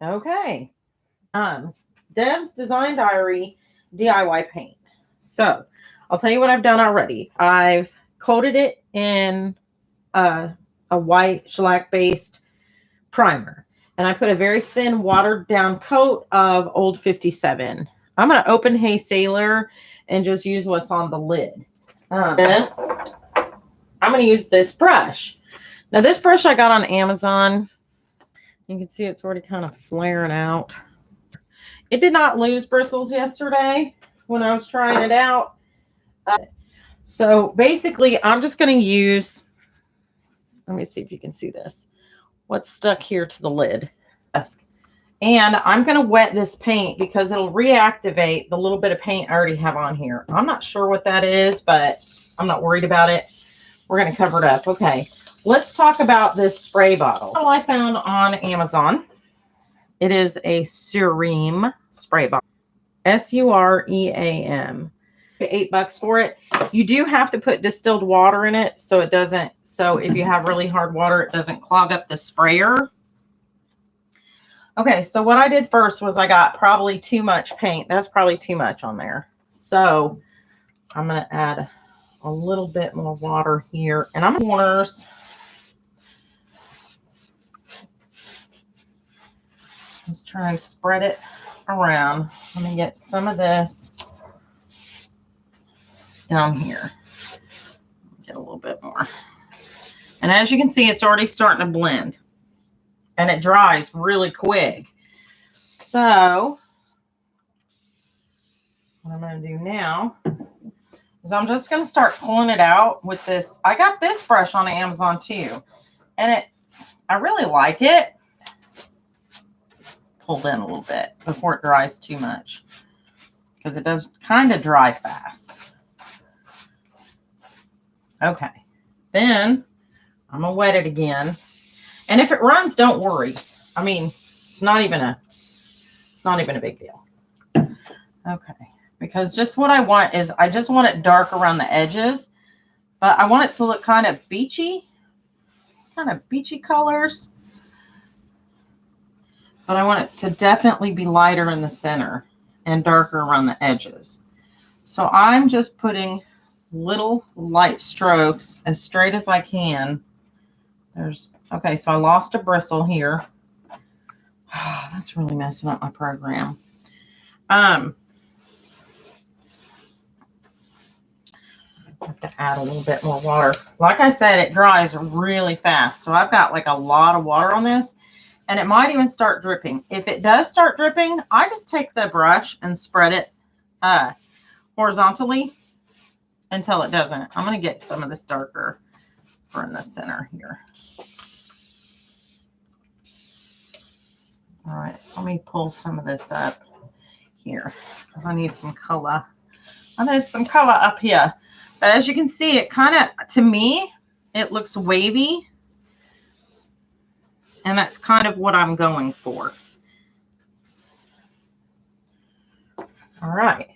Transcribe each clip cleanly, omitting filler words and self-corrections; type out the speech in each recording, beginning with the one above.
Okay. Deb's Design Diary DIY paint. So I'll tell you what I've done already. I've coated it in a white shellac based primer, and I put a very thin watered down coat of Old 57. I'm going to open Hey Sailor and just use what's on the lid. I'm going to use this brush. Now this brush I got on Amazon. You can see it's already kind of flaring out. It did not lose bristles yesterday when I was trying it out. So basically, I'm just going to use, let me see if you can see this, what's stuck here to the lid. And I'm going to wet this paint because it'll reactivate the little bit of paint I already have on here. I'm not sure what that is, but I'm not worried about it. We're going to cover it up. Okay, let's talk about this spray bottle. I found on Amazon. It is a Suream spray bottle. Suream. $8 for it. You do have to put distilled water in it so it doesn't, so if you have really hard water, it doesn't clog up the sprayer. Okay, so what I did first was I got probably too much paint. That's probably too much on there. So I'm going to add a little bit more water here, and I'm corners. Just try and spread it around. Let me get some of this down here. Get a little bit more. And as you can see, it's already starting to blend. And it dries really quick. So what I'm going to do now is I'm just going to start pulling it out with this. I got this brush on Amazon too. And I really like it. Pulled in a little bit before it dries too much, because it does kind of dry fast. Okay, then I'm gonna wet it again, and if it runs, don't worry. I mean, it's not even a big deal. Okay, because just what I want is I just want it dark around the edges, but I want it to look kind of beachy colors. But I want it to definitely be lighter in the center and darker around the edges. So I'm just putting little light strokes as straight as I can. Okay, so I lost a bristle here. That's really messing up my program. I have to add a little bit more water. Like I said, it dries really fast. So I've got like a lot of water on this. And it might even start dripping. If it does start dripping, I just take the brush and spread it horizontally until it doesn't. I'm going to get some of this darker for in the center here. All right, let me pull some of this up here because I need some color. I need some color up here. But as you can see, it kind of, to me, it looks wavy. And that's kind of what I'm going for. All right.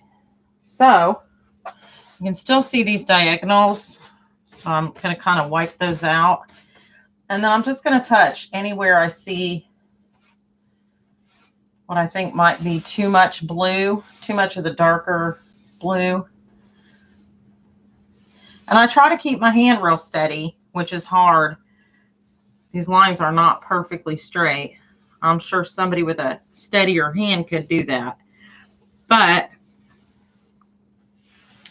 So you can still see these diagonals. So I'm going to kind of wipe those out. And then I'm just going to touch anywhere I see what I think might be too much blue, too much of the darker blue. And I try to keep my hand real steady, which is hard. These lines are not perfectly straight. I'm sure somebody with a steadier hand could do that. But,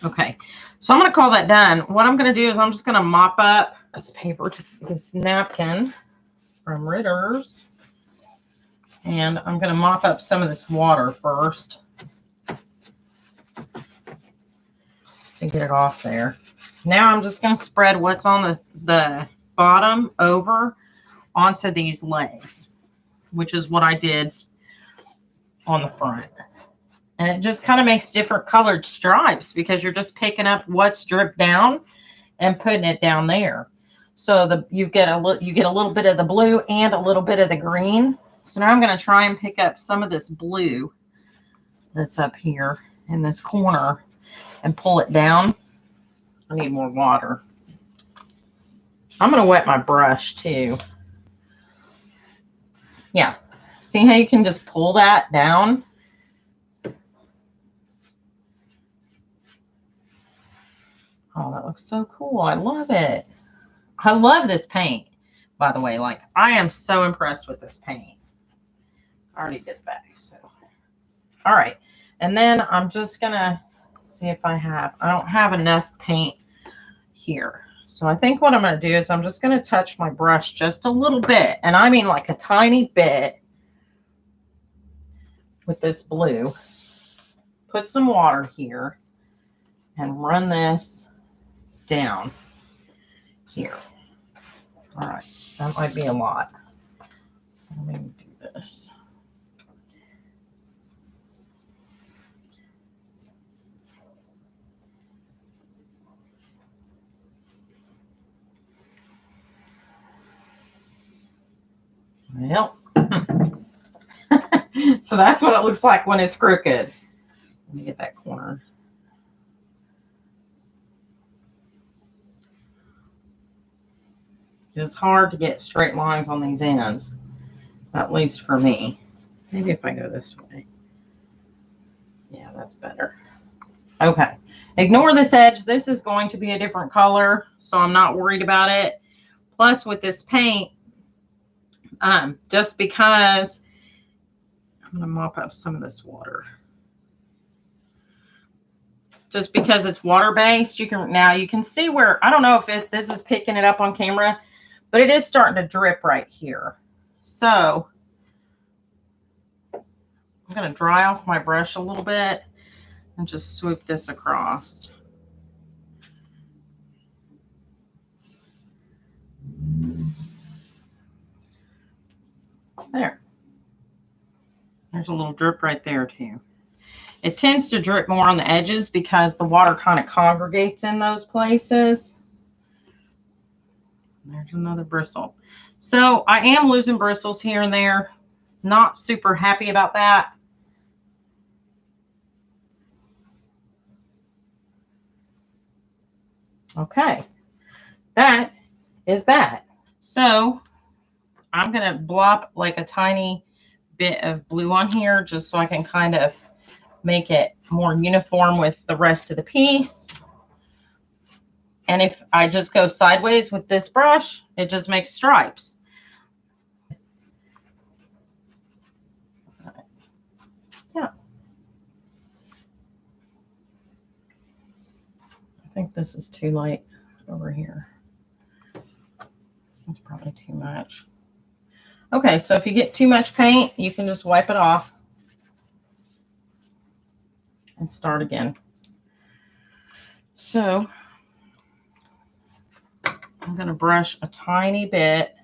okay. So I'm going to call that done. What I'm going to do is I'm just going to mop up this paper, this napkin from Ritter's. And I'm going to mop up some of this water first to get it off there. Now I'm just going to spread what's on the bottom over onto these legs, which is what I did on the front. And it just kind of makes different colored stripes because you're just picking up what's dripped down and putting it down there. So you get a little bit of the blue and a little bit of the green. So now I'm going to try and pick up some of this blue that's up here in this corner and pull it down. I need more water. I'm going to wet my brush too. Yeah. See how you can just pull that down? Oh, that looks so cool. I love it. I love this paint, by the way. Like, I am so impressed with this paint. I already did that. So, all right. And then I'm just going to see if I don't have enough paint here. So I think what I'm going to do is I'm just going to touch my brush just a little bit. And I mean like a tiny bit with this blue. Put some water here and run this down here. All right, that might be a lot. So let me do this. Well, so that's what it looks like when it's crooked. Let me get that corner. It's hard to get straight lines on these ends, at least for me. Maybe if I go this way. Yeah, that's better. Okay. Ignore this edge. This is going to be a different color, so I'm not worried about it. Plus, with this paint, just because I'm going to mop up some of this water. Just because it's water-based, you can see where, I don't know if this is picking it up on camera, but it is starting to drip right here. So I'm going to dry off my brush a little bit and just swoop this across. There. There's a little drip right there too. It tends to drip more on the edges because the water kind of congregates in those places. There's another bristle. So I am losing bristles here and there. Not super happy about that. Okay. That is that. So I'm going to blop like a tiny bit of blue on here just so I can kind of make it more uniform with the rest of the piece. And if I just go sideways with this brush, it just makes stripes. Yeah. I think this is too light over here. It's probably too much. Okay, so if you get too much paint, you can just wipe it off and start again. So I'm going to brush a tiny bit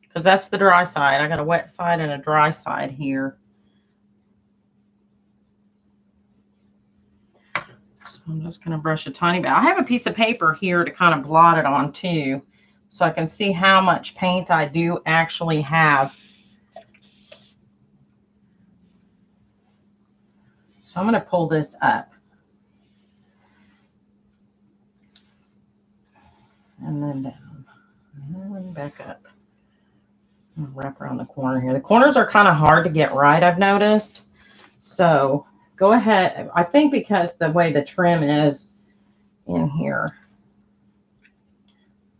because that's the dry side. I got a wet side and a dry side here. So I'm just going to brush a tiny bit. I have a piece of paper here to kind of blot it on too, so I can see how much paint I do actually have. So I'm going to pull this up. And then down. And then back up. And wrap around the corner here. The corners are kind of hard to get right, I've noticed. So go ahead. I think because the way the trim is in here.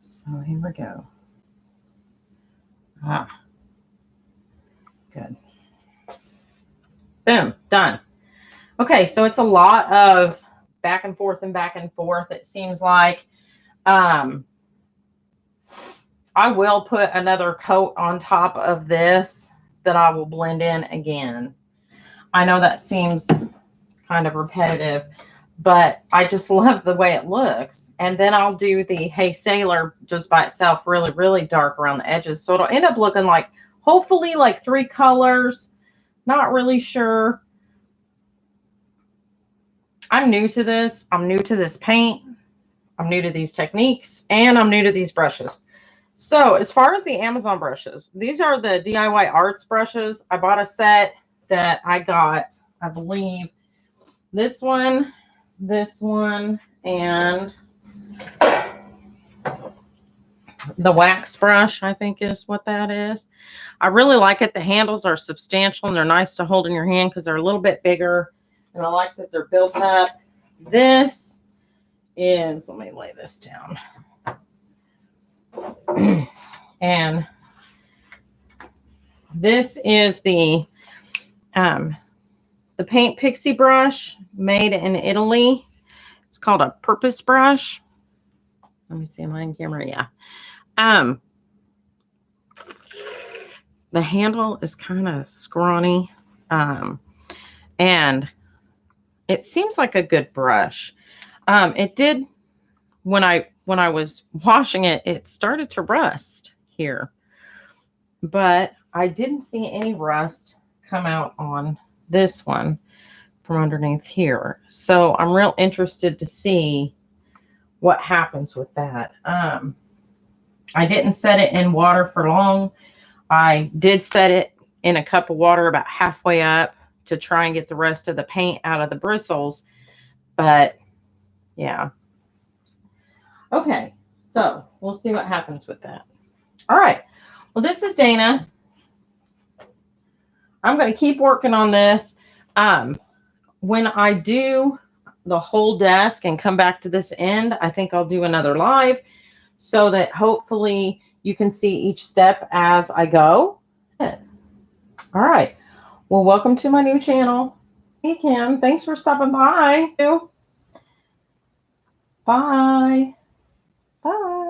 So here we go. Ah. Good. Boom. Done. Okay, so it's a lot of back and forth and back and forth. It seems like I will put another coat on top of this that I will blend in again. I know that seems kind of repetitive, but I just love the way it looks. And then I'll do the Hey Sailor just by itself, really, really dark around the edges. So it'll end up looking like, hopefully like 3 colors. Not really sure. I'm new to this. I'm new to this paint. I'm new to these techniques, and I'm new to these brushes. So as far as the Amazon brushes, these are the DIY Arts brushes. I bought a set that I got, I believe, this one, and The wax brush, I think is what that is. I really like it. The handles are substantial and they're nice to hold in your hand because they're a little bit bigger. And I like that they're built up. This is, let me lay this down. And this is the Paint Pixie brush made in Italy. It's called a purpose brush. Let me see, am I in camera? Yeah. The handle is kind of scrawny. And it seems like a good brush. It did, when I was washing it, it started to rust here. But I didn't see any rust come out on this one from underneath here. So I'm real interested to see what happens with that. I didn't set it in water for long. I did set it in a cup of water about halfway up to try and get the rest of the paint out of the bristles. But yeah. Okay, so we'll see what happens with that. All right. Well, this is Dana. I'm going to keep working on this. When I do the whole desk and come back to this end, I think I'll do another live so that hopefully you can see each step as I go. All right. Well, welcome to my new channel. Hey, Kim. Thanks for stopping by. Bye. Bye.